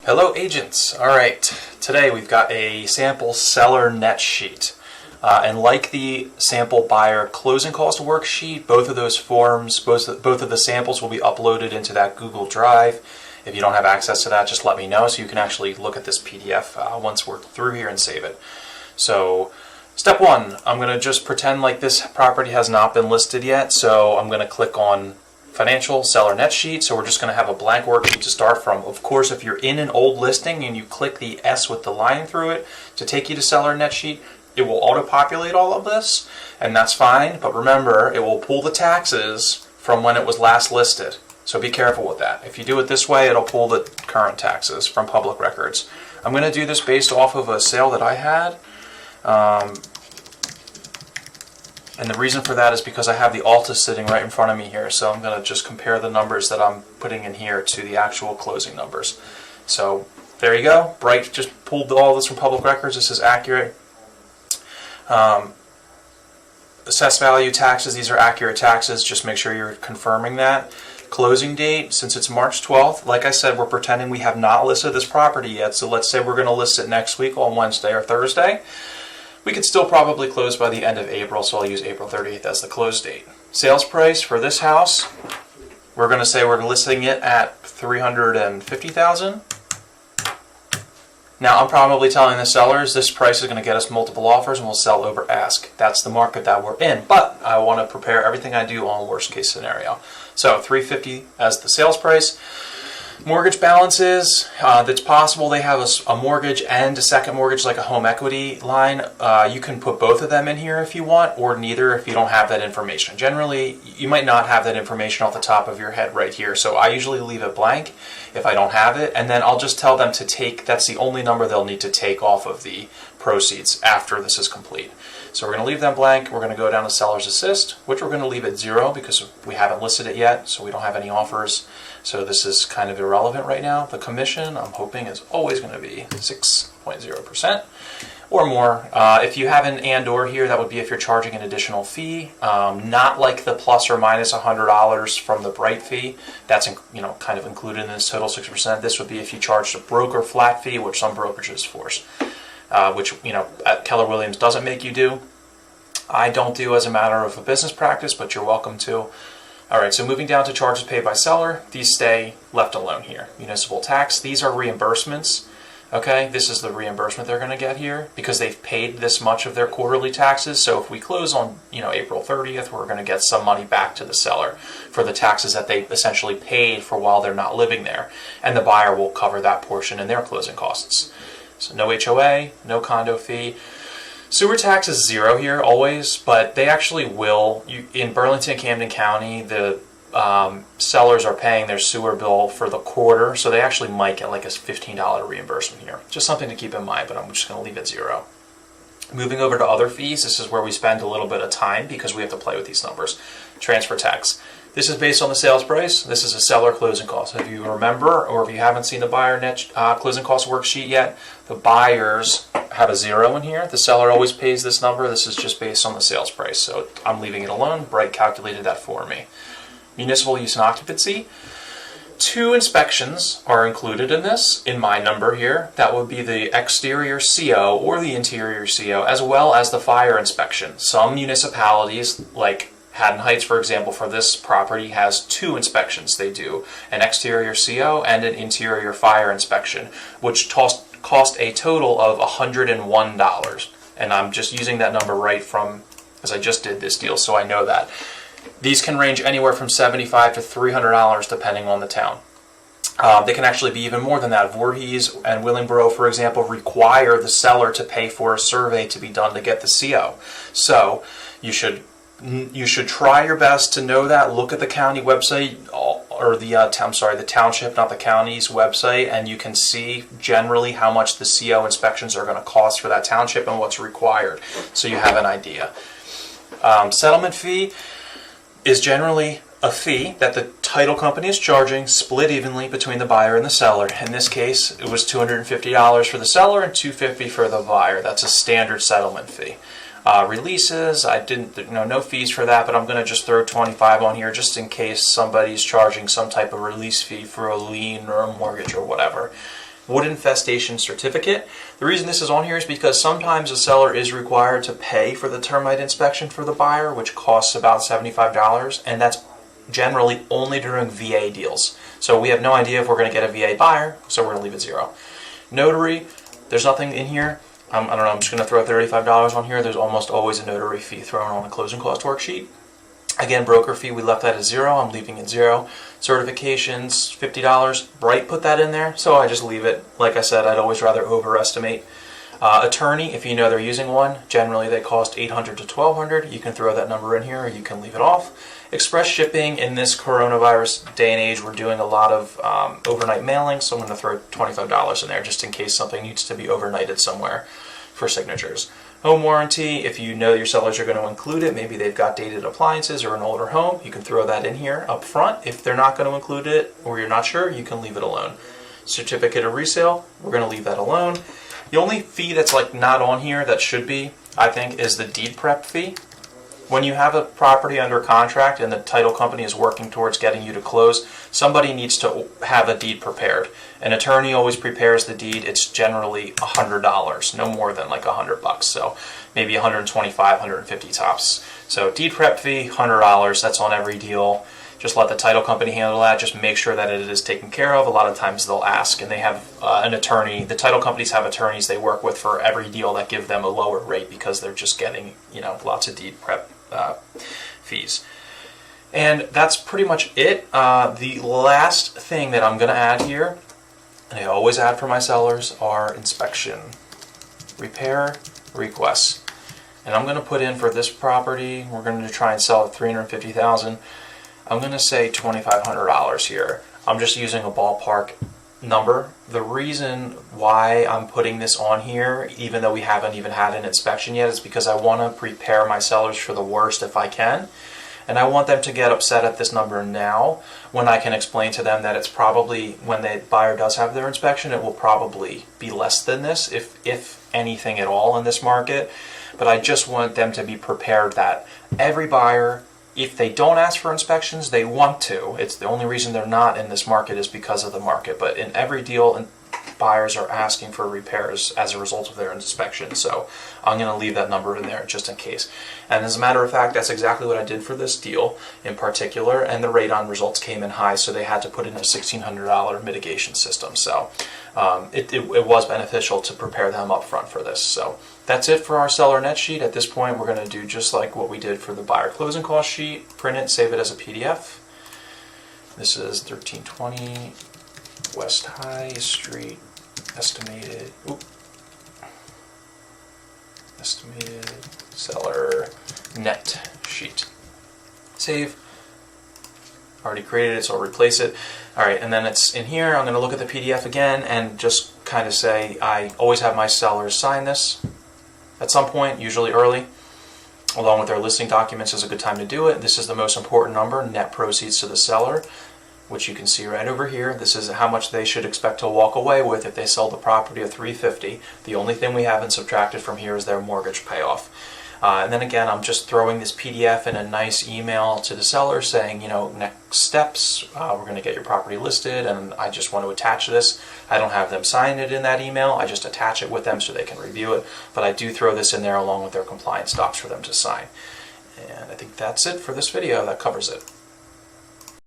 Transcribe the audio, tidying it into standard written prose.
Hello agents. Alright, today we've got a sample seller net sheet. And like the sample buyer closing cost worksheet, both of those forms, both of the samples will be uploaded into that Google Drive. If you don't have access to that, just let me know so you can actually look at this PDF once we're through here and save it. So, step one, I'm going to just pretend like this property has not been listed yet, so I'm going to click on Financial Seller Net Sheet. So we're just going to have a blank worksheet to start from. Of course, if you're in an old listing and you click the S with the line through it to take you to Seller Net Sheet, it will auto-populate all of this, and that's fine. But remember, it will pull the taxes from when it was last listed. So be careful with that. If you do it this way, it'll pull the current taxes from public records. I'm going to do this based off of a sale that I had. And the reason for that is because I have the Alta sitting right in front of me here, so I'm going to just compare the numbers that I'm putting in here to the actual closing numbers. So there you go. Bright just pulled all this from public records. This is accurate. Assessed value taxes, these are accurate taxes. Just make sure you're confirming that. Closing date, since it's March 12th, like I said, we're pretending we have not listed this property yet. So let's say we're going to list it next week on Wednesday or Thursday. We could still probably close by the end of April, so I'll use April 30th as the close date. Sales price for this house, we're going to say we're listing it at $350,000. Now, I'm probably telling the sellers this price is going to get us multiple offers and we'll sell over ask. That's the market that we're in, but I want to prepare everything I do on worst case scenario. So $350,000 as the sales price. Mortgage balances, that's possible they have a mortgage and a second mortgage like a home equity line. You can put both of them in here if you want, or neither if you don't have that information. Generally, you might not have that information off the top of your head right here, so I usually leave it blank if I don't have it, and then I'll just tell them to take, that's the only number they'll need to take off of the proceeds after this is complete. So we're going to leave them blank. We're going to go down to Seller's Assist, which we're going to leave at 0 because we haven't listed it yet, so we don't have any offers. So this is kind of irrelevant right now. The commission, I'm hoping, is always going to be 6.0% or more. If you have an and/or here, that would be if you're charging an additional fee, not like the plus or minus $100 from the Bright fee. That's kind of included in this total 6%. This would be if you charged a broker flat fee, which some brokerages force, which Keller Williams doesn't make you do. I don't do as a matter of a business practice, but you're welcome to. Alright, so moving down to charges paid by seller, these stay left alone here. Municipal tax, these are reimbursements. Okay, this is the reimbursement they're going to get here because they've paid this much of their quarterly taxes. So if we close on April 30th, we're going to get some money back to the seller for the taxes that they essentially paid for while they're not living there. And the buyer will cover that portion in their closing costs. So no HOA, no condo fee. Sewer tax is 0 here always, but they actually will. In Burlington and Camden County, the sellers are paying their sewer bill for the quarter, so they actually might get like a $15 reimbursement here. Just something to keep in mind, but I'm just going to leave it 0. Moving over to other fees, this is where we spend a little bit of time because we have to play with these numbers. Transfer tax. This is based on the sales price. This is a seller closing cost. If you remember, or if you haven't seen the buyer net closing cost worksheet yet, the buyers have a 0 in here. The seller always pays this number. This is just based on the sales price, so I'm leaving it alone. Bright calculated that for me. Municipal use and occupancy. 2 inspections are included in this, in my number here. That would be the exterior CO or the interior CO, as well as the fire inspection. Some municipalities, like Haddon Heights, for example, for this property, has 2 inspections they do, an exterior CO and an interior fire inspection, which cost a total of $101. And I'm just using that number right from, as I just did this deal, so I know that. These can range anywhere from $75 to $300 depending on the town. They can actually be even more than that. Voorhees and Willingboro, for example, require the seller to pay for a survey to be done to get the CO. So you should try your best to know that. Look at the county website, or the township, not the county's website, and you can see generally how much the CO inspections are going to cost for that township and what's required, so you have an idea. Settlement fee is generally a fee that the title company is charging, split evenly between the buyer and the seller. In this case, it was $250 for the seller and $250 for the buyer. That's a standard settlement fee. Releases, I didn't, no fees for that, but I'm going to just throw 25 on here just in case somebody's charging some type of release fee for a lien or a mortgage or whatever. wood infestation certificate. The reason this is on here is because sometimes a seller is required to pay for the termite inspection for the buyer, which costs about $75, and that's generally only during VA deals. So we have no idea if we're going to get a VA buyer, so we're going to leave it zero. Notary, there's nothing in here. I don't know, I'm just going to throw $35 on here. There's almost always a notary fee thrown on a closing cost worksheet. Again, broker fee, we left that at zero. I'm leaving it zero. Certifications, $50. Bright put that in there, so I just leave it. Like I said, I'd always rather overestimate. Attorney, if you know they're using one, generally they cost $800 to $1,200. You can throw that number in here, or you can leave it off. Express shipping, in this coronavirus day and age, we're doing a lot of overnight mailing, so I'm going to throw $25 in there just in case something needs to be overnighted somewhere for signatures. Home warranty, if you know your sellers are going to include it, maybe they've got dated appliances or an older home, you can throw that in here up front. If they're not going to include it or you're not sure, you can leave it alone. Certificate of resale, we're going to leave that alone. The only fee that's like not on here that should be, I think, is the deed prep fee. When you have a property under contract and the title company is working towards getting you to close, somebody needs to have a deed prepared. An attorney always prepares the deed. It's generally $100, no more than like $100. So maybe $125, $150 tops. So deed prep fee, $100. That's on every deal. Just let the title company handle that. Just make sure that it is taken care of. A lot of times they'll ask, and they have an attorney. The title companies have attorneys they work with for every deal that give them a lower rate because they're just getting, lots of deed prep fees. And that's pretty much it. The last thing that I'm going to add here, and I always add for my sellers, are inspection repair requests. And I'm going to put in for this property, we're going to try and sell it $350,000. I'm going to say $2,500 here. I'm just using a ballpark number. The reason why I'm putting this on here, even though we haven't even had an inspection yet, is because I want to prepare my sellers for the worst if I can. And I want them to get upset at this number now when I can explain to them that it's probably, when the buyer does have their inspection, it will probably be less than this, if anything at all in this market. But I just want them to be prepared that every buyer, if they don't ask for inspections, they want to. It's the only reason they're not in this market is because of the market. But in every deal, buyers are asking for repairs as a result of their inspection. So I'm going to leave that number in there just in case. And as a matter of fact, that's exactly what I did for this deal in particular. And the radon results came in high, so they had to put in a $1,600 mitigation system. So it was beneficial to prepare them up front for this. So that's it for our seller net sheet. At this point, we're going to do just like what we did for the buyer closing cost sheet. Print it, save it as a PDF. This is 1320 West High Street, estimated seller net sheet. Save. Already created it, so I'll replace it. Alright, and then it's in here. I'm going to look at the PDF again and just kind of say I always have my sellers sign this at some point, usually early, along with their listing documents is a good time to do it. This is the most important number, net proceeds to the seller, which you can see right over here. This is how much they should expect to walk away with if they sell the property at $350. The only thing we haven't subtracted from here is their mortgage payoff. And then again, I'm just throwing this PDF in a nice email to the seller saying, next steps, we're going to get your property listed, and I just want to attach this. I don't have them sign it in that email. I just attach it with them so they can review it. But I do throw this in there along with their compliance docs for them to sign. And I think that's it for this video. That covers it.